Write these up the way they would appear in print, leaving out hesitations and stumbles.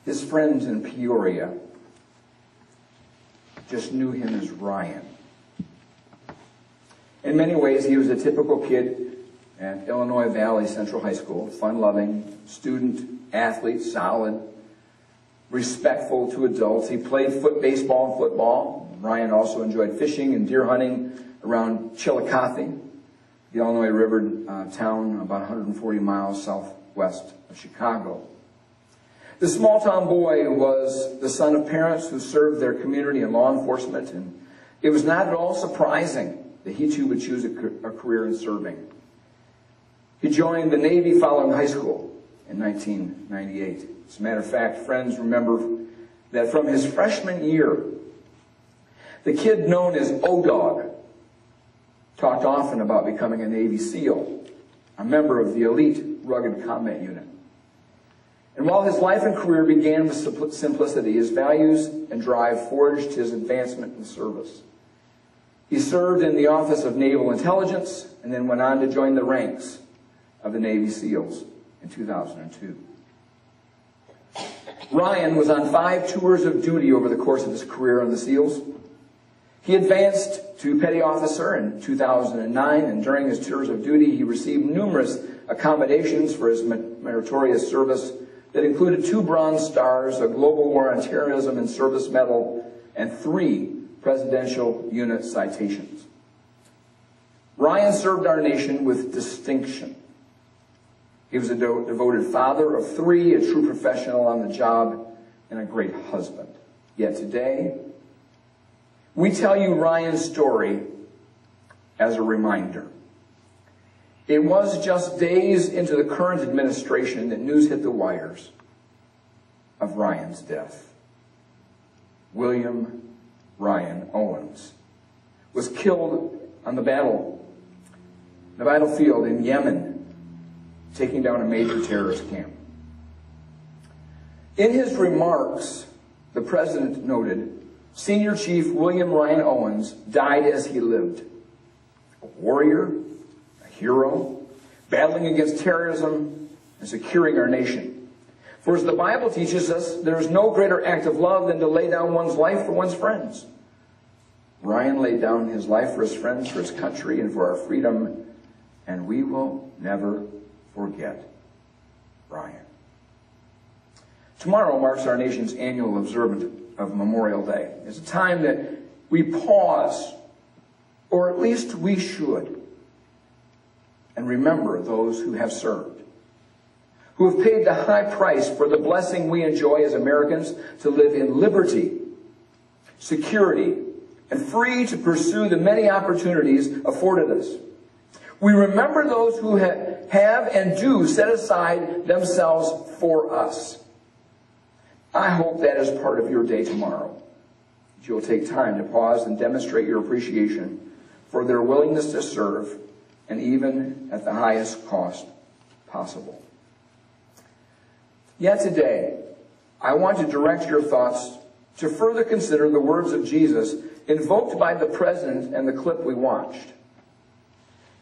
His friends in Peoria just knew him as Ryan. In many ways, he was a typical kid at Illinois Valley Central High School, fun-loving, student, athlete, solid, respectful to adults. He played baseball and football. Ryan also enjoyed fishing and deer hunting around Chillicothe, the Illinois River town about 140 miles southwest of Chicago. The small-town boy was the son of parents who served their community in law enforcement, and it was not at all surprising that he too would choose a career in serving. He joined the Navy following high school in 1998. As a matter of fact, friends remember that from his freshman year, the kid known as O-Dog talked often about becoming a Navy SEAL, a member of the elite rugged combat unit. And while his life and career began with simplicity, his values and drive forged his advancement in service. He served in the Office of Naval Intelligence and then went on to join the ranks of the Navy SEALs in 2002. Ryan was on 5 tours of duty over the course of his career on the SEALs. He advanced to petty officer in 2009, and during his tours of duty, he received numerous accommodations for his meritorious service that included 2 Bronze Stars, a Global War on Terrorism and Service Medal, and 3 Presidential Unit citations. Ryan served our nation with distinction. He was a devoted father of 3, a true professional on the job, and a great husband. Yet today, we tell you Ryan's story as a reminder. It was just days into the current administration that news hit the wires of Ryan's death. William Ryan Owens was killed on the battlefield in Yemen, taking down a major terrorist camp. In his remarks, the president noted, Senior Chief William Ryan Owens died as he lived. A warrior, a hero, battling against terrorism and securing our nation. For as the Bible teaches us, there is no greater act of love than to lay down one's life for one's friends. Ryan laid down his life for his friends, for his country, and for our freedom, and we will never forget Ryan. Tomorrow marks our nation's annual observance of Memorial Day. It's a time that we pause, or at least we should, and remember those who have served, who have paid the high price for the blessing we enjoy as Americans to live in liberty, security, and free to pursue the many opportunities afforded us. We remember those who have and do set aside themselves for us. I hope that is part of your day tomorrow, that you'll take time to pause and demonstrate your appreciation for their willingness to serve, and even at the highest cost possible. Yet today, I want to direct your thoughts to further consider the words of Jesus invoked by the president and the clip we watched.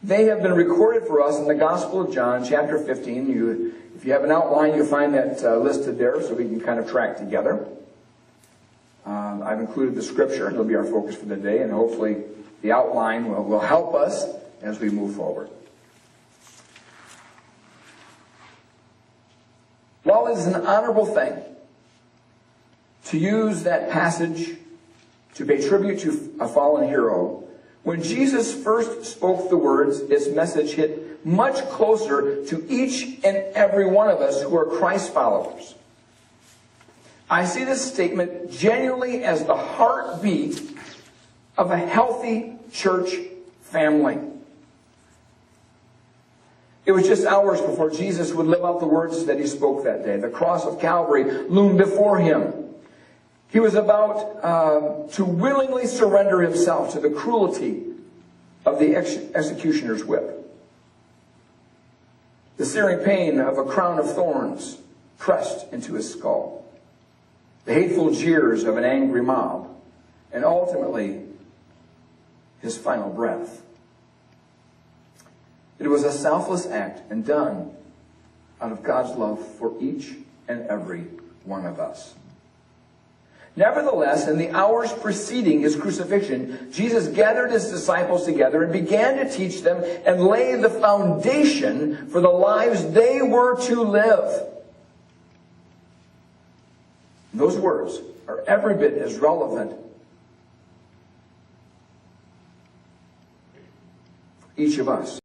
They have been recorded for us in the Gospel of John, chapter 15. If you have an outline, you'll find that listed there so we can kind of track together. I've included the scripture. It'll be our focus for the day, and hopefully the outline will help us as we move forward. While it is an honorable thing to use that passage to pay tribute to a fallen hero, when Jesus first spoke the words, its message hit much closer to each and every one of us who are Christ followers. I see this statement genuinely as the heartbeat of a healthy church family. It was just hours before Jesus would live out the words that he spoke that day. The cross of Calvary loomed before him. He was about to willingly surrender himself to the cruelty of the executioner's whip. The searing pain of a crown of thorns pressed into his skull. The hateful jeers of an angry mob. And ultimately, his final breath. It was a selfless act and done out of God's love for each and every one of us. Nevertheless, in the hours preceding his crucifixion, Jesus gathered his disciples together and began to teach them and lay the foundation for the lives they were to live. Those words are every bit as relevant for each of us.